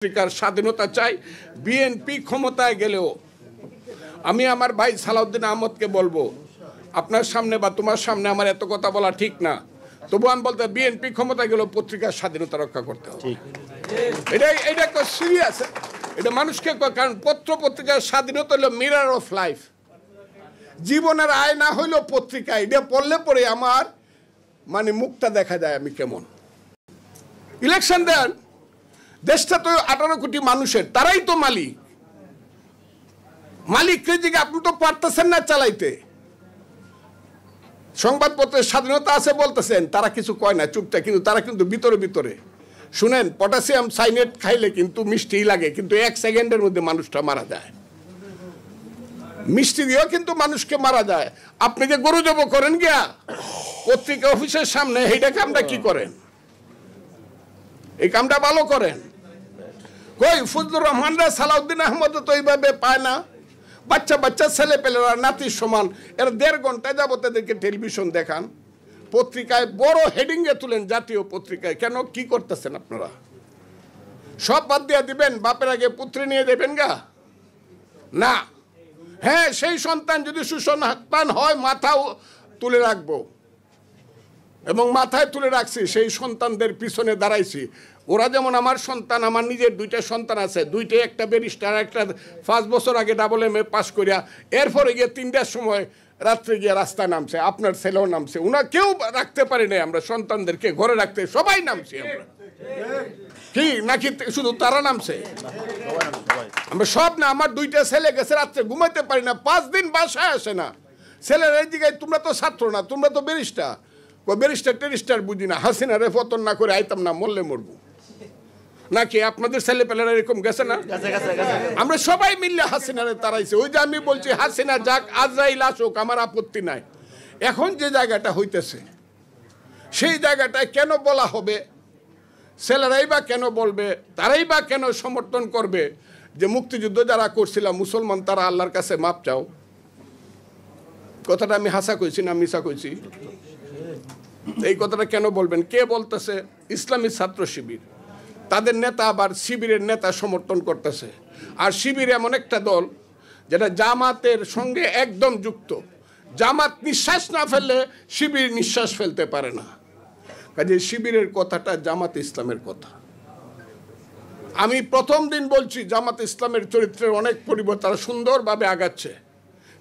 পত্রিকার স্বাধীনতা চাই। বিএনপি ক্ষমতায় গেলেও আমি আমার ভাই সালাউদ্দিন আহমদকে বলবো, আপনার সামনে বা তোমার সামনে আমার এত কথা বলা ঠিক না, তবু আমি বলতে বিএনপি ক্ষমতায় গেলেও পত্রিকার স্বাধীনতা রক্ষা করতে হবে। এটা সিরিয়াস, এটা মানুষকে, কারণ পত্র পত্রিকার স্বাধীনতা হলো মিরর অফ লাইফ, জীবনের আয়না হইল পত্রিকা। এটা পড়লে পরে আমার মানে মুখটা দেখা যায় আমি কেমন। ইলেকশন দেন, দেশটা তো 18 কোটি মানুষের, তারাই তো মালিক। মালিককে দিকে আপনি তো পারতেছেন না চালাইতে। সংবাদপত্রের স্বাধীনতা আছে বলতেছেন, তারা কিছু কয় না, চুপচাপ, কিন্তু তারা কিন্তু ভিতরে ভিতরে শুনেন, পটাশিয়াম সাইনেট খাইলে কিন্তু মিষ্টি লাগে, কিন্তু 1 সেকেন্ডের মধ্যে মানুষটা মারা যায়। মিষ্টি দিয়েও কিন্তু মানুষকে মারা যায়। আপনি যে গরু জব করেন গিয়া পত্রিকা অফিসের সামনে, এইটা কামটা কি করেন? এই কামটা ভালো করেন। কই ফজলুর রহমানরা, সালাউদ্দিন আহমদ তো এইভাবে পায় না। বাচ্চা বাচ্চা ছেলে পেলেরা নাতির সমান, এরা 1.5 ঘন্টা যাবত তাদেরকে টেলিভিশন দেখান, পত্রিকায় বড় হেডিংয়ে তুলেন, জাতীয় পত্রিকায়। কেন, কি করতেছেন আপনারা? সব বাদ দিয়ে দিবেন, বাপের আগে পুত্রে নিয়ে দেবেন গা? না। হ্যাঁ, সেই সন্তান যদি সুসন্তান হয় মাথাও তুলে রাখবো, এবং মাথায় তুলে রাখছি, সেই সন্তানদের পিছনে দাঁড়াইছি। ওরা যেমন আমার সন্তান, আমার নিজের 2টা সন্তান আছে, 2টাই, একটা ব্যারিস্টার, একটা 5 বছর আগে ডাবল-MA পাস করিয়া এরপরে গিয়ে 3টার সময় রাত্রে গিয়ে রাস্তায় নামছে। আপনার ছেলেও নামছে। ওনা কেউ রাখতে পারি না আমরা সন্তানদেরকে ঘরে রাখতে, সবাই নামছি আমরা। কি নাকি শুধু তারা নামছে? আমরা সব না। আমার 2টা ছেলে গেছে, রাত্রে ঘুমাইতে পারি না, 5 দিন বাসায় আসে না। ছেলের এই জায়গায়, তোমরা তো ছাত্র না, তোমরা তো ব্যারিস্টার। ব্যারিস্টার টেরিস্টার বুঝি না, হাসিনারে পতন না করে আইতাম না, মরলে মরবো নাকি? আপনাদের ছেলে পেলেরা এরকম গেছে না? আমরা সবাই মিললে হাসিনারে তাড়াইছে। ওই যে আমি বলছি, হাসিনা যাক, আজরাইল আসুক, আমার আপত্তি নাই। এখন যে জায়গাটা হইতেছে, সেই জায়গাটায় কেন বলা হবে? ছেলেরাই বা কেন বলবে? তারাই বা কেন সমর্থন করবে যে মুক্তিযুদ্ধ যারা করছিলাম মুসলমান, তারা আল্লাহর কাছে মাপ চাও? কথাটা আমি হাসা কইছি না মিশা কইছি? এই কথাটা কেন বলবেন? কে বলতেছে? ইসলামী ছাত্র শিবির, তাদের নেতা আবার শিবিরের নেতা সমর্থন করতেছে। আর শিবির এমন একটা দল যেটা জামাতের সঙ্গে একদম যুক্ত। জামাত নিঃশ্বাস না ফেললে শিবির নিঃশ্বাস ফেলতে পারে না। কাজে শিবিরের কথাটা জামাত ইসলামের কথা। আমি প্রথম দিন বলছি, জামাত ইসলামের চরিত্রের অনেক পরিবর্তন, তারা সুন্দরভাবে আগাচ্ছে।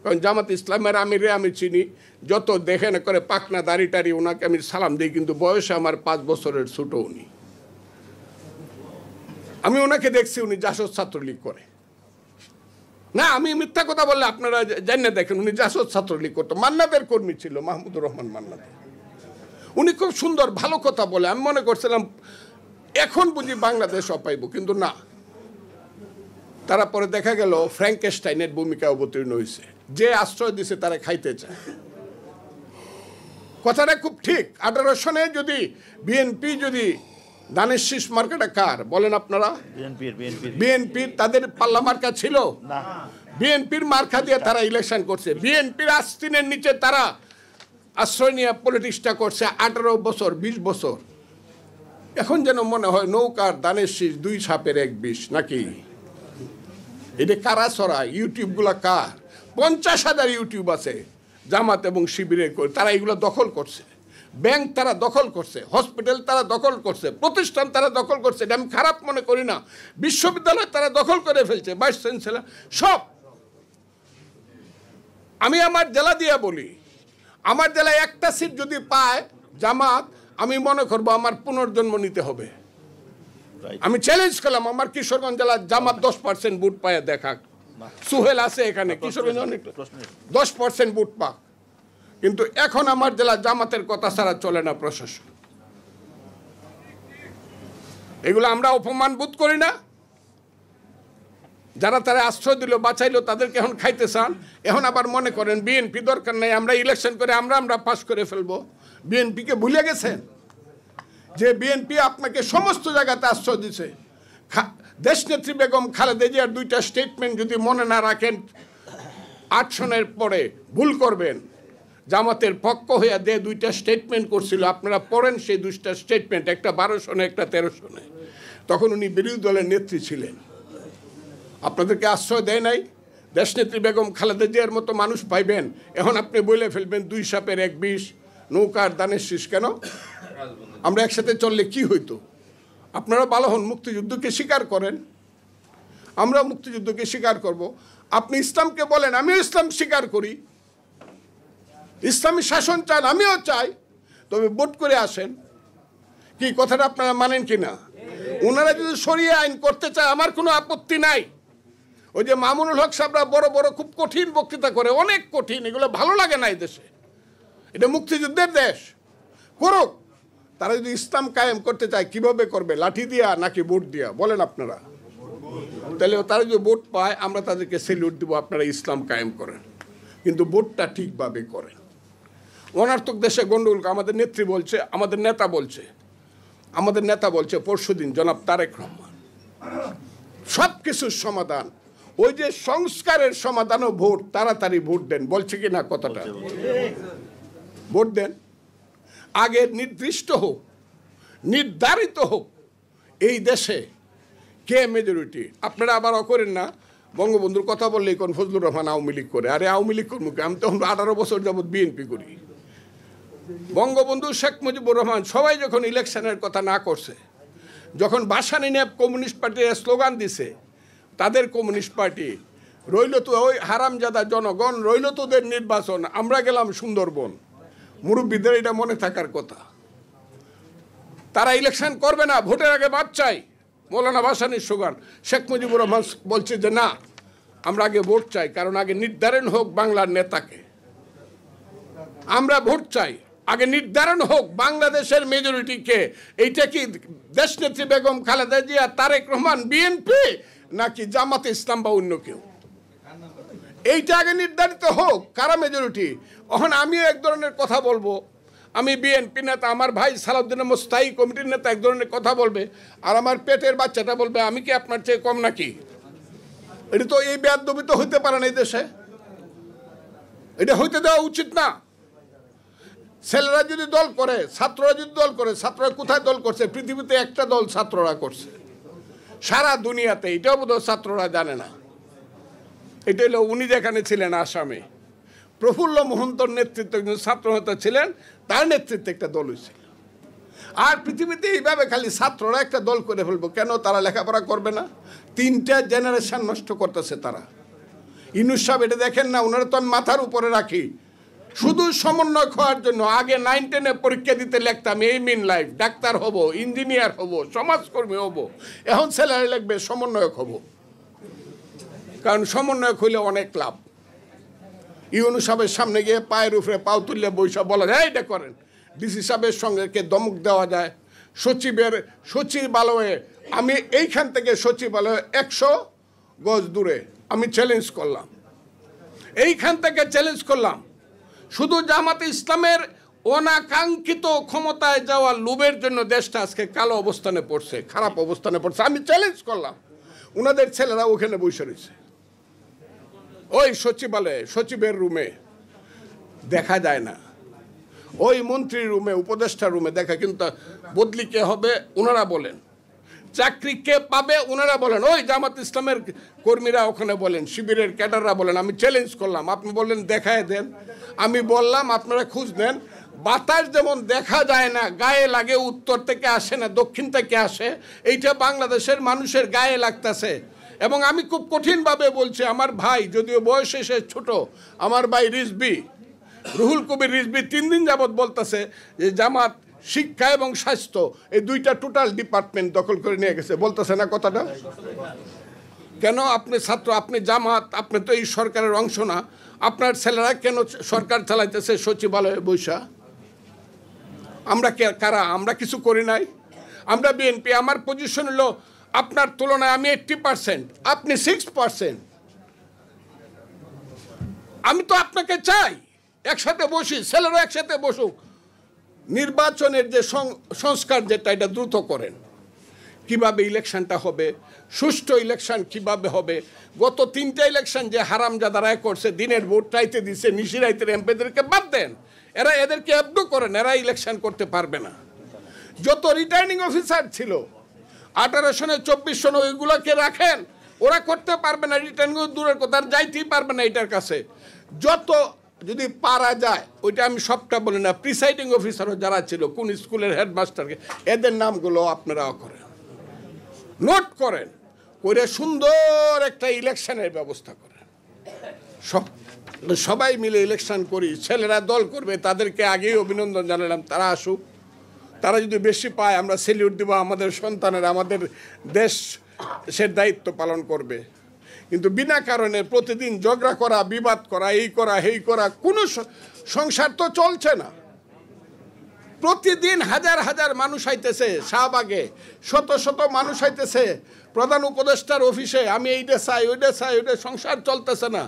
কারণ জামাত ইসলামের আমিরে আমি চিনি, যত দেখে না করে পাকনা দাড়ি টাড়ি, ওনাকে আমি সালাম দিই, কিন্তু বয়সে আমার 5 বছরের ছোট উনি। আমি ওনাকে দেখছি, উনি জাসদ ছাত্রলীগ করে না। আমি মিথ্যা কথা বললে আপনারা জানেন, দেখেন উনি জাসদ ছাত্রলীগ করতো, মান্নাদের কর্মী ছিল, মাহমুদুর রহমান মান্নাদের। উনি খুব সুন্দর ভালো কথা বলে। আমি মনে করছিলাম এখন বুঝি বাংলাদেশ অপাইব, কিন্তু না। তারা পরে দেখা গেল ফ্র্যাঙ্কেস্টাইনের ভূমিকা অবতীর্ণ হয়েছে। যে আশ্রয় দিছে তারা খাইতে চায়। কথাটা খুব ঠিক। 18 সনে যদি বিএনপি, যদি ধানের শীষ মার্কাটা কার বলেন আপনারা? বিএনপির। তাদের পাল্লা মার্কা ছিল না। বিএনপির মার্কা দিয়ে তারা ইলেকশন করছে। বিএনপির আস্তিনের নিচে তারা আশ্রয় নিয়ে পলিটিক্সটা করছে 18 বছর 20 বছর। এখন যেন মনে হয় নৌকার ধানের শীষ 2 সাপের 1 বিষ নাকি? এটা কারা ছড়ায়? ইউটিউবগুলা কার? 50,000 ইউটিউব আছে জামাত এবং শিবিরের, তারা এগুলো দখল করছে। ব্যাংক তারা দখল করছে, হসপিটাল তারা দখল করছে, প্রতিষ্ঠান তারা দখল করছে। এটা আমি খারাপ মনে করি না। বিশ্ববিদ্যালয় তারা দখল করে ফেলছে, ভাইস চ্যান্সেলর সব। আমি আমার জেলা দিয়ে বলি, আমার জেলায় একটা সিট যদি পায় জামাত, আমি মনে করবো আমার পুনর্জন্ম নিতে হবে। আমি চ্যালেঞ্জ করলাম, আমার কিশোরগঞ্জ জেলার জামাত 10% ভোট পায় দেখাক। সুহেল আছে এখানে, কিশোরগঞ্জ অনেক 10% ভোট পাক। কিন্তু এখন আমার জেলা জামাতের কথা ছাড়া চলে না প্রশাসন। এগুলো আমরা অপমান বোধ করি না? যারা তারা আশ্রয় দিল, বাঁচাইলো, তাদেরকে এখন খাইতে চান। এখন আবার মনে করেন বিএনপি দরকার নাই, আমরা ইলেকশন করে আমরা পাস করে ফেলবো। বিএনপিকে ভুলে গেছেন যে বিএনপি আপনাকে সমস্ত জায়গাতে আশ্রয় দিছে। দেশনেত্রী বেগম খালেদা জিয়ার 2টা স্টেটমেন্ট যদি মনে না রাখেন, 8 সনের পরে ভুল করবেন। জামাতের পক্ষ হইয়া 2টা স্টেটমেন্ট করছিল, আপনারা পড়েন সেই 2টা স্টেটমেন্ট, একটা 12 সনে, একটা 13 সনে। তখন উনি বিরোধী দলের নেত্রী ছিলেন। আপনাদেরকে আশ্রয় দেয় নাই? দেশনেত্রী বেগম খালেদা জিয়ার মতো মানুষ পাইবেন, এখন আপনি বলে ফেলবেন 2 সাপের 1 বিষ, নৌকার দানের শীষ। কেন? আমরা একসাথে চললে কি হইতো? আপনারা ভালো হন, মুক্তিযুদ্ধকে স্বীকার করেন, আমরা মুক্তিযুদ্ধকে স্বীকার করব। আপনি ইসলামকে বলেন, আমিও ইসলাম স্বীকার করি, ইসলামী শাসন চান, আমিও চাই, তবে ভোট করে আসেন। কি কথাটা আপনারা মানেন কি না? ওনারা যদি শরিয়া আইন করতে চায় আমার কোনো আপত্তি নাই। ওই যে মামুনুল হক সাহেবরা বড় বড় খুব কঠিন বক্তৃতা করে, অনেক কঠিন, এগুলো ভালো লাগে না এই দেশে। এটা মুক্তিযুদ্ধের দেশ, করুক। তারা যদি ইসলাম কায়েম করতে চায় কিভাবে করবে? লাঠি দিয়া নাকি ভোট দিয়া? বলেন আপনারা। তাহলে তারা যদি ভোট পায় আমরা তাদেরকে সেলিউট দিব, আপনারা ইসলাম কায়েম করেন, কিন্তু ভোটটা ঠিকভাবে করেন। অনার্থক দেশে গন্ডগোল। আমাদের নেত্রী বলছে, আমাদের নেতা বলছে পরশুদিন জনাব তারেক রহমান সব কিছুর সমাধান, ওই যে সংস্কারের সমাধানও ভোট, তাড়াতাড়ি ভোট দেন। বলছে কি না কথাটা? ভোট দেন, আগে নির্দিষ্ট হোক, নির্ধারিত হোক এই দেশে কে মেজরিটি। আপনারা আবার করেন না বঙ্গবন্ধুর কথা বললেই কোন ফজলুর রহমান আওয়ামী লীগ করে। আরে আওয়ামী লীগ করবো, আমি তখন 18 বছর যাবৎ বিএনপি করি। বঙ্গবন্ধু শেখ মুজিবুর রহমান সবাই যখন ইলেকশনের কথা না করছে, যখন বাসানি নিয়ে কমিউনিস্ট পার্টির স্লোগান দিছে, তাদের কমিউনিস্ট পার্টি রইল তো ওই হারামজাদা জনগণ, রইল তোদের নির্বাচন, আমরা গেলাম সুন্দরবন। মুরব্বীদের এটা মনে থাকার কথা। তারা ইলেকশন করবে না, ভোটের আগে বাদ চাই। মৌলানা ভাসানীর স্লোগান। শেখ মুজিবুর রহমান বলছে যে না, আমরা আগে ভোট চাই, কারণ আগে নির্ধারণ হোক বাংলার নেতাকে। আমরা ভোট চাই, আগে নির্ধারণ হোক বাংলাদেশের মেজরিটি কে। এইটা কি দেশনেত্রী বেগম খালেদা জিয়া, তারেক রহমান, বিএনপি, নাকি জামাতে ইসলাম বা অন্য কেউ? এইটা আগে নির্ধারিত হোক কারা মেজরিটি। এখন আমিও এক ধরনের কথা বলবো, আমি বিএনপি নেতা, আমার ভাই সালাউদ্দিন আহমদ স্থায়ী কমিটির নেতা এক ধরনের কথা বলবে, আর আমার পেটের বাচ্চাটা বলবে আমি কি আপনার চেয়ে কম নাকি? এটা তো এই বেয়াদবি তো হইতে পারে না এই দেশে, এটা হইতে দেওয়া উচিত না। ছেলেরা যদি দল করে, ছাত্ররা যদি দল করে, ছাত্ররা কোথায় দল করছে? পৃথিবীতে একটা দল ছাত্ররা করছে, সারা দুনিয়াতে। এটাও বোধহয় ছাত্ররা জানে না। এটা হলো উনি যেখানে ছিলেন আসামে, প্রফুল্ল মোহন্তর নেতৃত্বে একজন ছাত্র নেতা ছিলেন, তার নেতৃত্বে একটা দল হয়েছিল। আর পৃথিবীতে এইভাবে খালি ছাত্ররা একটা দল করে ফেলবো কেন? তারা লেখাপড়া করবে না? 3টা জেনারেশন নষ্ট করতেছে তারা। ইউনূস সাহেব এটা দেখেন না? ওনারা তো আমি মাথার উপরে রাখি, শুধু সমন্বয় হওয়ার জন্য। আগে 9-10 পরীক্ষা দিতে লিখতাম এইম ইন লাইফ, ডাক্তার হব, ইঞ্জিনিয়ার হব, সমাজকর্মী হব। এখন ছেলেরা লিখবে সমন্বয়ক হব, কারণ সমন্বয়ক হইলে অনেক লাভ। ইউনূস সাহেবের সামনে গিয়ে পায়ের উপরে পাও তুললে বৈশা বলা যায় এটা করেন। ডিসি সাহেবের সঙ্গে কে দমক দেওয়া যায়। সচিবালয়ে আমি এইখান থেকে সচিবালয়ে 100 গজ দূরে আমি চ্যালেঞ্জ করলাম, এইখান থেকে চ্যালেঞ্জ করলাম। শুধু জামাতে ইসলামের অনাকাঙ্ক্ষিত ক্ষমতায় যাওয়ার লোভের জন্য দেশটা আজকে কালো অবস্থানে পড়ছে, খারাপ অবস্থানে পড়ছে। আমি চ্যালেঞ্জ করলাম, ওনাদের ছেলেরা ওখানে বসে রয়েছে ওই সচিবালয়ে, সচিবের রুমে দেখা যায় না, ওই মন্ত্রীর রুমে, উপদেষ্টা রুমে দেখা। কিন্তু বদলি কে হবে ওনারা বলেন, চাকরি কে পাবে ওনারা বলেন, ওই জামাত ইসলামের কর্মীরা ওখানে বলেন, শিবিরের ক্যাডাররা বলেন। আমি চ্যালেঞ্জ করলাম, আপনি বললেন দেখায় দেন। আমি বললাম আপনারা খুঁজ নেন। বাতাস যেমন দেখা যায় না, গায়ে লাগে, উত্তর থেকে আসে না, দক্ষিণ থেকে আসে, এইটা বাংলাদেশের মানুষের গায়ে লাগতেছে। এবং আমি খুব কঠিনভাবে বলছি, আমার ভাই, যদিও বয়সে সে ছোট, আমার ভাই রিজবি, রুহুল কবির রিজবি 3 দিন যাবৎ বলতেছে যে জামাত শিক্ষা এবং স্বাস্থ্য এই 2টা টোটাল ডিপার্টমেন্ট দখল করে নিয়ে গেছে। বলতেছে না কথাটা? কেন? আপনি ছাত্র, আপনি জামাত, আপনি তো এই সরকারের অংশ না। আপনার ছেলেরা কেন সরকার চালাইতেছে সচিবালয়ে বৈশা? আমরা কারা? আমরা কিছু করি নাই। আমরা বিএনপি, আমার পজিশন হলো আপনার তুলনায় আমি 80%, আপনি 6%। আমি তো আপনাকে চাই একসাথে বসি, ছেলেরা একসাথে বসুক। নির্বাচনের যে সংস্কার যেটা, এটা দ্রুত করেন। কিভাবে ইলেকশনটা হবে, সুষ্ঠু ইলেকশন কিভাবে হবে? গত 3টা ইলেকশন যে হারামজাদারা করছে, দিনের ভোট রাইতে দিচ্ছে, নিশিরাইতের এমপিদেরকে বাদ দেন, এদেরকে অ্যাবডু করেন, এরা ইলেকশন করতে পারবে না। যত রিটার্নিং অফিসার ছিল 18 সনে 24 সনে ওইগুলোকে রাখেন, ওরা করতে পারবে না, রিটার্ন দূরের কথা, আর যাইতেই পারবে না এটার কাছে। যত যদি পারা যায়, ওইটা আমি সবটা বলি না, প্রিসাইডিং অফিসারও যারা ছিল, কোন স্কুলের হেডমাস্টারকে, এদের নামগুলো আপনারাও করেন, নোট করেন, করে সুন্দর একটা ইলেকশনের ব্যবস্থা করেন। সবাই মিলে ইলেকশন করি, ছেলেরা দল করবে, তাদেরকে আগেই অভিনন্দন জানালাম, তারা আসুক, তারা যদি বেশি পায় আমরা স্যালিউট দেবো, আমাদের সন্তানেরা আমাদের দেশের দায়িত্ব পালন করবে। কিন্তু বিনা কারণে প্রতিদিন ঝগড়া করা, বিবাদ করা, এই করা এই করা, কোনো সংসার তো চলছে না। প্রতিদিন হাজার হাজার মানুষ আইতেছে শাহবাগে, শত শত মানুষ আইতেছে প্রধান উপদেষ্টার অফিসে, আমি এইটা চাই ওইটা চাই, ওইটা, সংসার চলতেছে না।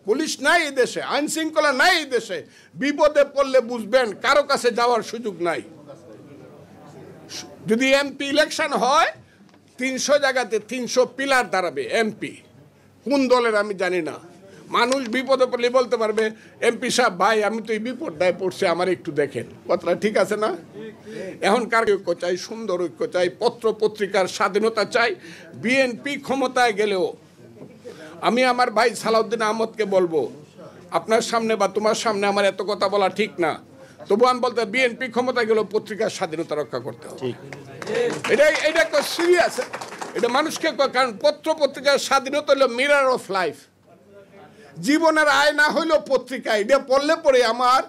পুলিশ নাই এই দেশে, আইন শৃঙ্খলা নাই এই দেশে, বিপদে পড়লে বুঝবেন কারো কাছে যাওয়ার সুযোগ নাই। যদি এমপি ইলেকশন হয় 300 জায়গাতে 300 পিলার দাঁড়াবে, এমপি কোন দলের আমি জানি না, মানুষ বিপদে পড়লে বলতে পারবে এমপি সাহেব ভাই আমি তো এই বিপদটায় পড়ছি, আমার একটু দেখেন, কথাটা ঠিক আছে না? এখনকার ঐক্য চাই, সুন্দর ঐক্য চাই, পত্র পত্রিকার স্বাধীনতা চাই। বিএনপি ক্ষমতায় গেলেও আমি আমার ভাই সালাউদ্দিন আহমদকে বলবো, আপনার সামনে বা তোমার সামনে আমার এত কথা বলা ঠিক না, তবু আমি বলতে বিএনপি ক্ষমতায় গেলেও পত্রিকার স্বাধীনতা রক্ষা করতে হবে। এটা সিরিয়াস, এটা মানুষকে, কারণ পত্র পত্রিকার স্বাধীনতা হলো মিরর অফ লাইফ, জীবনের আয়না হইল পত্রিকা। এটা পড়লে পরে আমার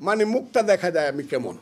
মানে মুখটা দেখা যায় আমি কেমন।